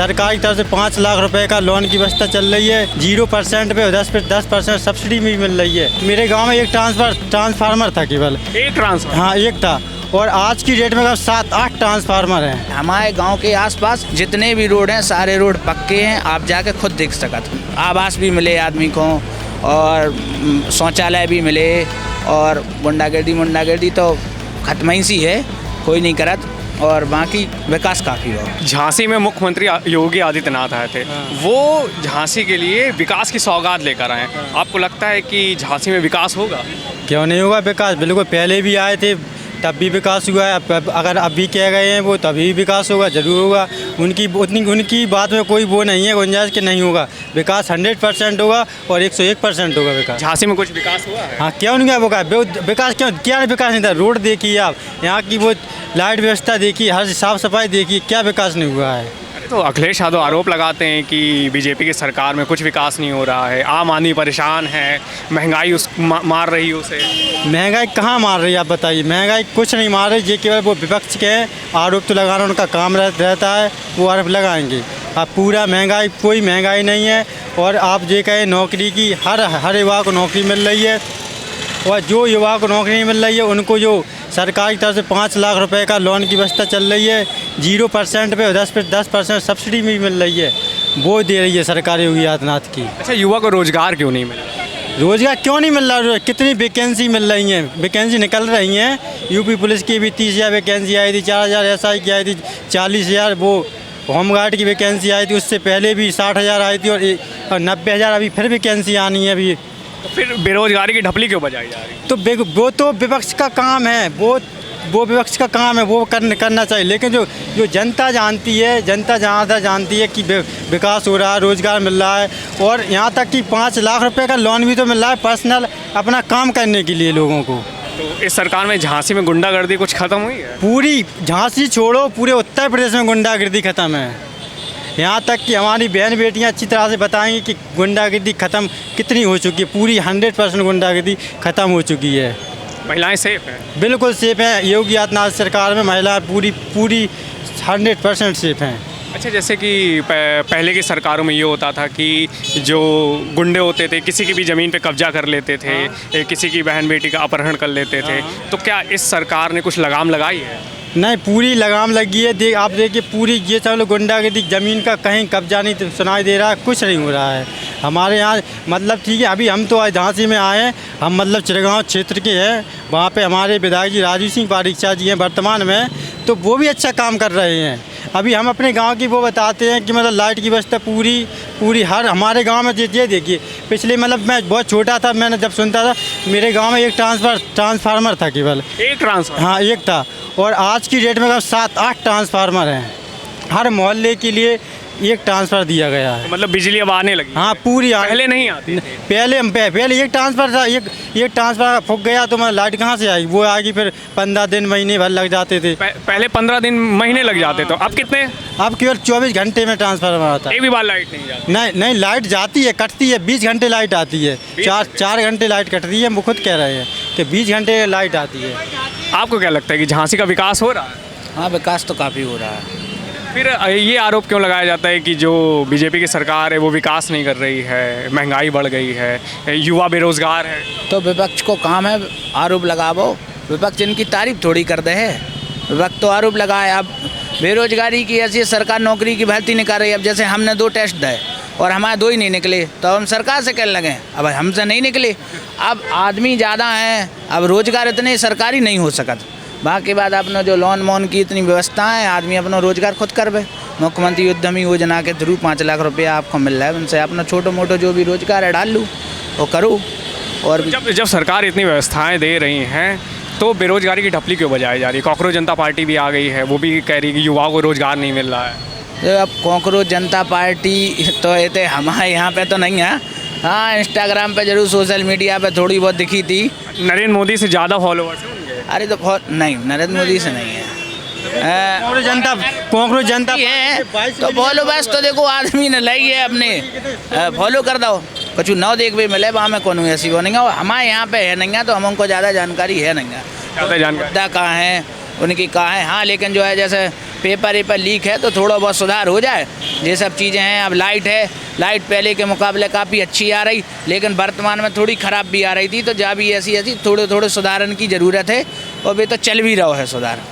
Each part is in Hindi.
सरकार की तरफ से 5 लाख रुपए का लोन की व्यवस्था चल रही है। 0% पे 10% सब्सिडी भी मिल रही है। मेरे गांव में एक ट्रांसफार्मर था केवल, एक ट्रांसफर। हाँ एक था, और आज की डेट में 7-8 ट्रांसफार्मर हैं। हमारे गांव के आसपास जितने भी रोड हैं सारे रोड पक्के हैं, आप जाके खुद देख सकत। आवास भी मिले आदमी को और शौचालय भी मिले, और गुंडागर्दी तो खत्म ही सी है, कोई नहीं करत, और बाकी विकास काफ़ी हो। झांसी में मुख्यमंत्री योगी आदित्यनाथ आए थे, वो झांसी के लिए विकास की सौगात लेकर आए। आपको लगता है कि झांसी में विकास होगा? क्यों नहीं होगा विकास, बिल्कुल। पहले भी आए थे तब भी विकास हुआ है, अगर अभी कह गए हैं वो तभी विकास होगा, जरूर होगा। उनकी बात में कोई वो नहीं है गुंजाइश कि नहीं होगा। विकास 100% होगा और 101% होगा विकास। झांसी में कुछ विकास हुआ है? हाँ, क्यों नहीं होगा विकास? क्या विकास नहीं था? रोड देखिए आप, यहाँ की वो लाइट व्यवस्था देखिए, हर साफ सफाई देखिए, क्या विकास नहीं हुआ है? तो अखिलेश यादव आरोप लगाते हैं कि बीजेपी की सरकार में कुछ विकास नहीं हो रहा है, आम आदमी परेशान है, महंगाई मार रही है उसे। महंगाई कहाँ मार रही है आप बताइए? महंगाई कुछ नहीं मार रही, ये केवल वो विपक्ष के आरोप तो लगाना उनका काम रहता है, वो आरोप लगाएंगे। अब पूरा महंगाई, कोई महंगाई नहीं है। और आप ये कहें नौकरी की, हर युवा को नौकरी मिल रही है, और जो युवा को नौकरी नहीं मिल रही है उनको जो सरकार की तरफ से 5 लाख रुपए का लोन की व्यवस्था चल रही है, 0% पे 10% सब्सिडी भी मिल रही है, वो दे रही है सरकार योगी आदित्यनाथ की। अच्छा, युवा को रोजगार क्यों नहीं मिल रहा? रोजगार क्यों नहीं मिल रहा? कितनी वैकेंसी मिल रही हैं, वैकेंसी निकल रही हैं। यूपी पुलिस की भी 30,000 वैकेंसी आई थी, 4,000 SI की आई थी, 40,000 वो होमगार्ड की वैकेंसी आई थी, उससे पहले भी 60,000 आई थी, और 90,000 अभी फिर वैकेंसी आनी है अभी। तो फिर बेरोजगारी की ढपली क्यों बजाई जा रही है? तो वो तो विपक्ष का काम है, वो विपक्ष का काम है, वो करना चाहिए। लेकिन जो जनता जानती है, जनता ज़्यादा जानती है कि विकास हो रहा है, रोज़गार मिल रहा है, और यहाँ तक कि 5 लाख रुपए का लोन भी तो मिल रहा है पर्सनल अपना काम करने के लिए लोगों को। तो इस सरकार में झांसी में गुंडागर्दी कुछ खत्म हुई है? पूरी झांसी छोड़ो, पूरे उत्तर प्रदेश में गुंडागर्दी खत्म है। यहाँ तक कि हमारी बहन बेटियाँ अच्छी तरह से बताएंगी कि गुंडागर्दी खत्म कितनी हो चुकी है। पूरी 100% गुंडागर्दी खत्म हो चुकी है। महिलाएं सेफ हैं? बिल्कुल सेफ हैं। योगी आदित्यनाथ सरकार में महिलाएं पूरी 100% सेफ हैं। अच्छा, जैसे कि पहले की सरकारों में ये होता था कि जो गुंडे होते थे किसी की भी ज़मीन पे कब्जा कर लेते थे, किसी की बहन बेटी का अपहरण कर लेते थे, तो क्या इस सरकार ने कुछ लगाम लगाई है? नहीं, पूरी लगाम लगी है। आप देखिए, पूरी ये सब लोग गुंडागर्दी, ज़मीन का कहीं कब्जा नहीं सुनाई दे रहा है, कुछ नहीं हो रहा है हमारे यहाँ। मतलब ठीक है, अभी हम तो झांसी में आए हैं, हम मतलब चिड़गांव क्षेत्र के हैं, वहाँ पे हमारे विधायक जी राजू सिंह पारीक्षा जी हैं वर्तमान में, तो वो भी अच्छा काम कर रहे हैं। अभी हम अपने गांव की वो बताते हैं कि मतलब लाइट की व्यवस्था पूरी हर हमारे गांव में ये देखिए, पिछले मतलब मैं बहुत छोटा था, मैंने जब सुनता था, मेरे गांव में एक ट्रांसफार्मर था केवल, एक ट्रांसफार्मर? हाँ एक था, और आज की डेट में 7-8 ट्रांसफार्मर हैं। हर मोहल्ले के लिए एक ट्रांसफर दिया गया है। तो मतलब बिजली अब आने लगी? हाँ, पूरी पहले नहीं आती थी? पहले एक ट्रांसफर था, एक ट्रांसफर फूक गया तो मतलब लाइट कहाँ से आई? वो आएगी फिर 15 दिन महीने भर लग जाते थे। पहले 15 दिन महीने लग जाते, तो अब कितने? अब केवल 24 घंटे में ट्रांसफर आता है। एक भी बार लाइट नहीं जाती? नहीं, लाइट जाती है, कटती है, 20 घंटे लाइट आती है, 4 घंटे लाइट कट रही है। वो खुद कह रहे हैं कि 20 घंटे लाइट आती है। आपको क्या लगता है कि झांसी का विकास हो रहा है? हाँ, विकास तो काफ़ी हो रहा है। फिर ये आरोप क्यों लगाया जाता है कि जो बीजेपी की सरकार है वो विकास नहीं कर रही है, महंगाई बढ़ गई है, युवा बेरोजगार है? तो विपक्ष को काम है आरोप लगावो, विपक्ष इनकी तारीफ थोड़ी कर दे है। विपक्ष तो आरोप लगाए। अब बेरोजगारी की ऐसी सरकार नौकरी की भर्ती निकाल रही है। अब जैसे हमने 2 टेस्ट दिए और हमारे 2 ही नहीं निकले, तो हम सरकार से कहने लगे अब हमसे नहीं निकले। अब आदमी ज़्यादा हैं, अब रोजगार इतने सरकारी नहीं हो सकत। बाकी बात अपना जो लोन मोन की इतनी व्यवस्था है, आदमी अपना रोजगार खुद करवे। मुख्यमंत्री उद्यमी योजना के थ्रू 5 लाख रुपया आपको मिल रहा है, उनसे अपना छोटो मोटो जो भी रोजगार है डाल लूँ वो करूँ। और जब सरकार इतनी व्यवस्थाएं दे रही हैं तो बेरोजगारी की ढपली क्यों बजाई जा रही है? कांग्रेस जनता पार्टी भी आ गई है, वो भी कह रही है कि युवाओं को रोजगार नहीं मिल रहा है। तो अब कांग्रेस जनता पार्टी तो ये हमारे यहाँ पे तो नहीं है। हाँ, इंस्टाग्राम पे जरूर, सोशल मीडिया पे थोड़ी बहुत दिखी थी। नरेंद्र मोदी से ज़्यादा फॉलोवर्स हैं उनके? अरे तो बहुत नहीं, नरेंद्र मोदी से नहीं है। कांग्रेस जनता है तो फॉलो, बस तो देखो आदमी ने लाई है अपने, फॉलो कर दो। कुछ नौ देख भी मिले वहाँ में कौन ऐसी वो नहीं है। हमारे यहाँ पे है नहीं है, तो हमको ज़्यादा जानकारी है नहीं है। ज़्यादा जानकारी मुद्दा कहाँ है, उनकी कहाँ है। हाँ, लेकिन जो है जैसे पेपर वेपर लीक है तो थोड़ा बहुत सुधार हो जाए, ये सब चीज़ें हैं। अब लाइट है, लाइट पहले के मुकाबले काफ़ी अच्छी आ रही, लेकिन वर्तमान में थोड़ी ख़राब भी आ रही थी, तो जहाँ भी ऐसी थोड़े सुधारन की ज़रूरत है, और वे तो चल भी रहा है सुधार।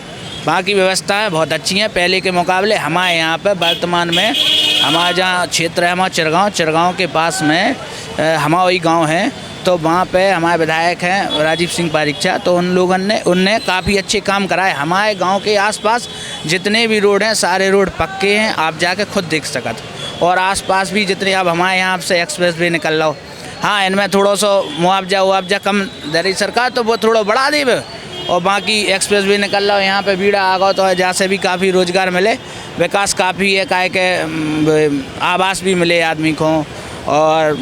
बाकी व्यवस्थाएं बहुत अच्छी हैं पहले के मुकाबले। हमारे यहाँ पर वर्तमान में हमारा जहाँ क्षेत्र है, हमारा चिरगांव के पास में हमारा वही गाँव है, तो वहाँ पे हमारे विधायक हैं राजीव सिंह पारीक्षा, तो उनने काफ़ी अच्छे काम कराए। हमारे गांव के आसपास जितने भी रोड हैं सारे रोड पक्के हैं, आप जाके खुद देख सकत। और आसपास भी जितने, अब हमारे यहाँ से एक्सप्रेस वे निकल रहा हो, हाँ इनमें थोड़ा सा मुआवजा कम दे रही सरकार, तो वो थोड़ा बढ़ा देवे। और बाकी एक्सप्रेस वे निकल रहा हो, यहाँ पे भीड़ा आ गया, तो जहाँ से भी काफ़ी रोज़गार मिले, विकास काफ़ी है, काहे के आवास भी मिले आदमी को, और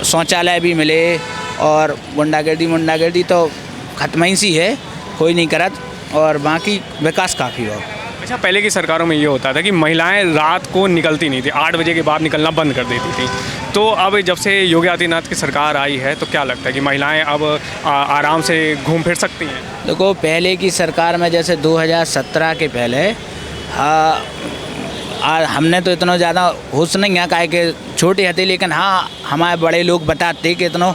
शौचालय भी मिले, और गुंडागर्दी तो खत्म ही सी है, कोई नहीं करत, और बाकी विकास काफ़ी हो। अच्छा, पहले की सरकारों में ये होता था कि महिलाएं रात को निकलती नहीं थी, 8 बजे के बाद निकलना बंद कर देती थी। तो अब जब से योगी आदित्यनाथ की सरकार आई है, तो क्या लगता है कि महिलाएं अब आराम से घूम फिर सकती हैं? देखो, पहले की सरकार में जैसे 2017 के पहले हमने तो इतना ज़्यादा होश नहीं है, काहे के छोटे हथे, लेकिन हाँ हमारे बड़े लोग बताते कि इतना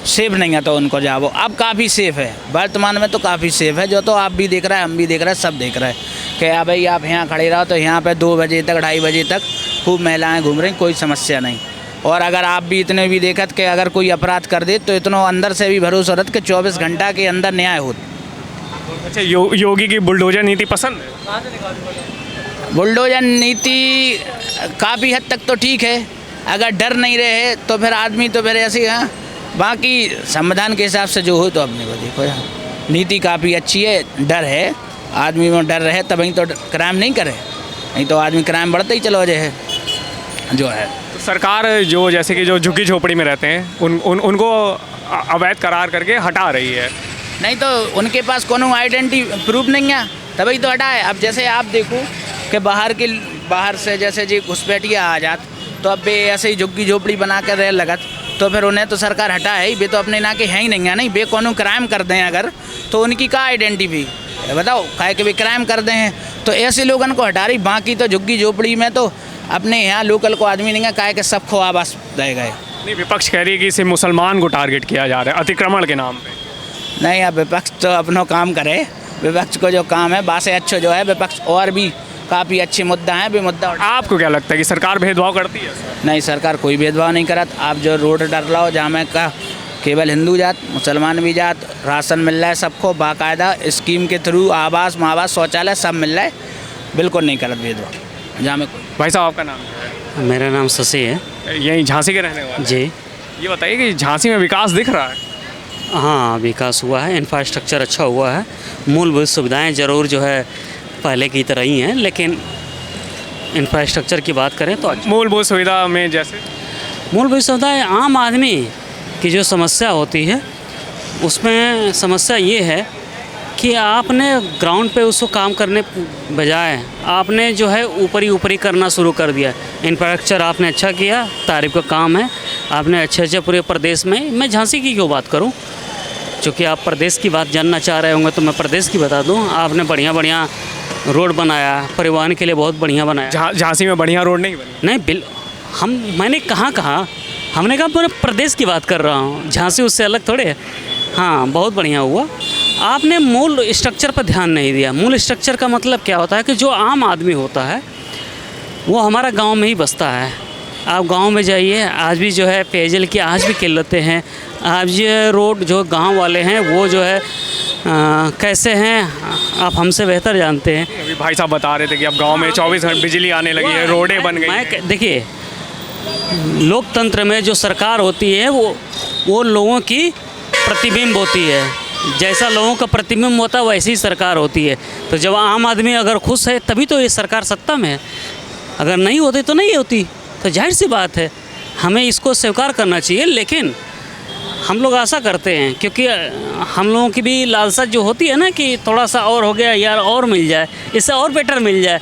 सेफ नहीं है, तो उनको जाओ। अब काफ़ी सेफ़ है, वर्तमान में तो काफ़ी सेफ़ है, जो तो आप भी देख रहे हैं, हम भी देख रहे हैं, सब देख रहे हैं कि भाई आप यहाँ खड़े रहो तो यहाँ पे 2 बजे तक 2:30 बजे तक खूब महिलाएं घूम रही, कोई समस्या नहीं। और अगर आप भी इतने भी देखत कि अगर कोई अपराध कर दे तो इतना अंदर से भी भरोसा रख के 24 घंटा के अंदर न्याय हो। अच्छा, योगी की बुलडोजर नीति पसंद है? बुलडोजर नीति काफ़ी हद तक तो ठीक है, अगर डर नहीं रहे तो फिर आदमी तो फिर ऐसे हैं। बाकी संविधान के हिसाब से जो हो तो अपने को देखो, नीति काफ़ी अच्छी है, डर है, आदमी में डर रहे तभी तो क्राइम नहीं करे, नहीं तो आदमी क्राइम बढ़ता ही चलो जाए जो है। तो सरकार जो जैसे कि जो झुग्गी झोपड़ी में रहते हैं उनको अवैध करार करके हटा रही है। नहीं तो उनके पास कोनो आइडेंटिटी प्रूफ नहीं है, तभी तो हटाए। अब जैसे आप देखो कि बाहर से जैसे जी घुसपैठिया आ जात, तो अब वे ऐसे ही झुग्गी झोपड़ी बना कर रह लगत, तो फिर उन्हें तो सरकार हटाए ही, वे तो अपने ना के हैं ही नहीं है। नहीं, वे कोनो क्राइम कर दें अगर, तो उनकी क्या आइडेंटिटी बताओ, काहे कि वे क्राइम कर दे हैं, तो ऐसे लोगों को हटा रही। बाकी तो झुग्गी झोपड़ी में तो अपने यहाँ लोकल को आदमी नहीं है, काहे कि सबको आवास दे गए। नहीं, विपक्ष कह रही है कि इसे मुसलमान को टारगेट किया जा रहा है अतिक्रमण के नाम पे। नहीं, अब विपक्ष तो अपना काम करे, विपक्ष को जो काम है बासे अच्छे जो है, विपक्ष और भी काफ़ी अच्छे मुद्दा हैं, भी मुद्दा। आपको क्या लगता है कि सरकार भेदभाव करती है? नहीं, सरकार कोई भेदभाव नहीं करत। आप जो रोड डर लाओ जहाँ में का केवल हिंदू जात, मुसलमान भी जात, राशन मिल रहा है सबको बाकायदा, स्कीम के थ्रू आवास महावास शौचालय सब मिल रहा है, बिल्कुल नहीं करत भेदभाव जहाँ में कोई। भाई साहब, आपका नाम क्या है? मेरा नाम शशि है। यहीं झांसी के रहने वाले? जी। ये बताइए कि झांसी में विकास दिख रहा है? हाँ, विकास हुआ है, इंफ्रास्ट्रक्चर अच्छा हुआ है, मूलभूत सुविधाएं ज़रूर जो है पहले की तरह ही हैं, लेकिन इंफ्रास्ट्रक्चर की बात करें तो मूलभूत सुविधा में जैसे मूलभूत सुविधाएं आम आदमी की जो समस्या होती है, उसमें समस्या ये है कि आपने ग्राउंड पे उसको काम करने बजाय आपने जो है ऊपरी करना शुरू कर दिया। इंफ्रास्ट्रक्चर आपने अच्छा किया, तारीफ का काम है, आपने अच्छे पूरे प्रदेश में, मैं झांसी की क्यों बात करूं, चूँकि आप प्रदेश की बात जानना चाह रहे होंगे तो मैं प्रदेश की बता दूं। आपने बढ़िया रोड बनाया, परिवहन के लिए बहुत बढ़िया बनाया। झांसी में बढ़िया रोड नहीं बनी? नहीं, मैंने कहा हमने कहा पूरे प्रदेश की बात कर रहा हूँ, झांसी उससे अलग थोड़े है। हाँ, बहुत बढ़िया हुआ। आपने मूल स्ट्रक्चर पर ध्यान नहीं दिया। मूल स्ट्रक्चर का मतलब क्या होता है कि जो आम आदमी होता है वो हमारा गांव में ही बसता है। आप गांव में जाइए, आज भी जो है पेयजल की आज भी किल्लतें हैं। आज ये रोड जो गांव वाले हैं वो जो है कैसे हैं आप हमसे बेहतर जानते हैं। अभी भाई साहब बता रहे थे कि अब गांव में 24 घंटे बिजली आने लगी है, रोडें बन गई हैं। देखिए, लोकतंत्र में जो सरकार होती है वो लोगों की प्रतिबिंब होती है। जैसा लोगों का प्रतिबिंब होता है वैसी ही सरकार होती है। तो जब आम आदमी अगर खुश है तभी तो ये सरकार सत्ता में है, अगर नहीं होती तो नहीं होती। तो जाहिर सी बात है, हमें इसको स्वीकार करना चाहिए। लेकिन हम लोग आशा करते हैं, क्योंकि हम लोगों की भी लालसा जो होती है ना कि थोड़ा सा और हो गया यार, और मिल जाए, इससे और बेटर मिल जाए,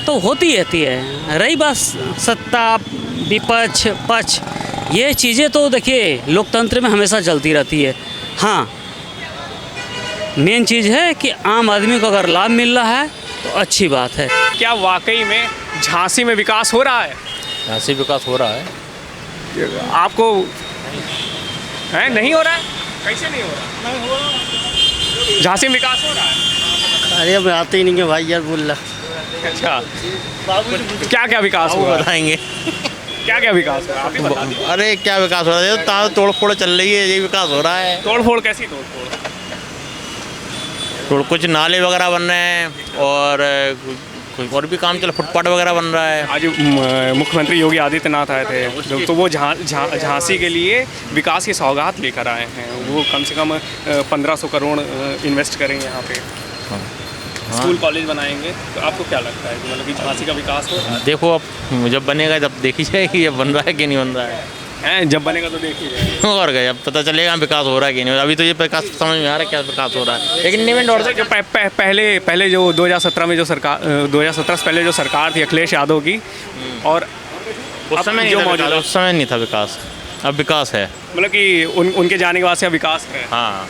तो होती रहती है। रही बात सत्ता विपक्ष पक्ष, ये चीज़ें तो देखिए लोकतंत्र में हमेशा चलती रहती है। हाँ, मेन चीज़ है कि आम आदमी को अगर लाभ मिल रहा है तो अच्छी बात है। क्या वाकई में झांसी में विकास हो रहा है? झांसी विकास हो रहा है। आपको है नहीं हो रहा है? कैसे नहीं हो रहा? झांसी में विकास हो रहा है? अरे अब आते ही नहीं है भाई यार बोल रहा। अच्छा, क्या क्या विकास हुआ? बताएंगे। क्या क्या विकास हुआ? आप ही बता दीजिए। अरे क्या विकास हो रहा है, तो तोड़ फोड़ चल रही है, ये विकास हो रहा है। तोड़फोड़ कैसी तोड़फोड़? कुछ नाले वगैरह बन रहे हैं और कुछ और भी काम चल, फुटपाथ वगैरह बन रहा है। आज मुख्यमंत्री योगी आदित्यनाथ आए थे, तो वो झांसी के लिए विकास की सौगात लेकर आए हैं। वो कम से कम 1500 करोड़ इन्वेस्ट करेंगे यहाँ पे, स्कूल कॉलेज बनाएंगे। तो आपको क्या लगता है कि मतलब कि झांसी का विकास हो रहा है? देखो अब जब बनेगा जब देखी जाएगी, ये बन रहा है कि नहीं बन रहा है। जब बनेगा तो देखिए। और क्या, जब पता चलेगा विकास हो रहा है कि नहीं। अभी तो ये विकास समझ में आ रहा है क्या विकास हो रहा है, लेकिन इवेंट और जो पहले जो 2017 में जो सरकार 2017 से पहले जो सरकार थी अखिलेश यादव की, और उस समय जो नहीं था मौजूदा विकास, उस समय नहीं था विकास, अब विकास है। मतलब कि उनके जाने के बाद से अब विकास है। हाँ,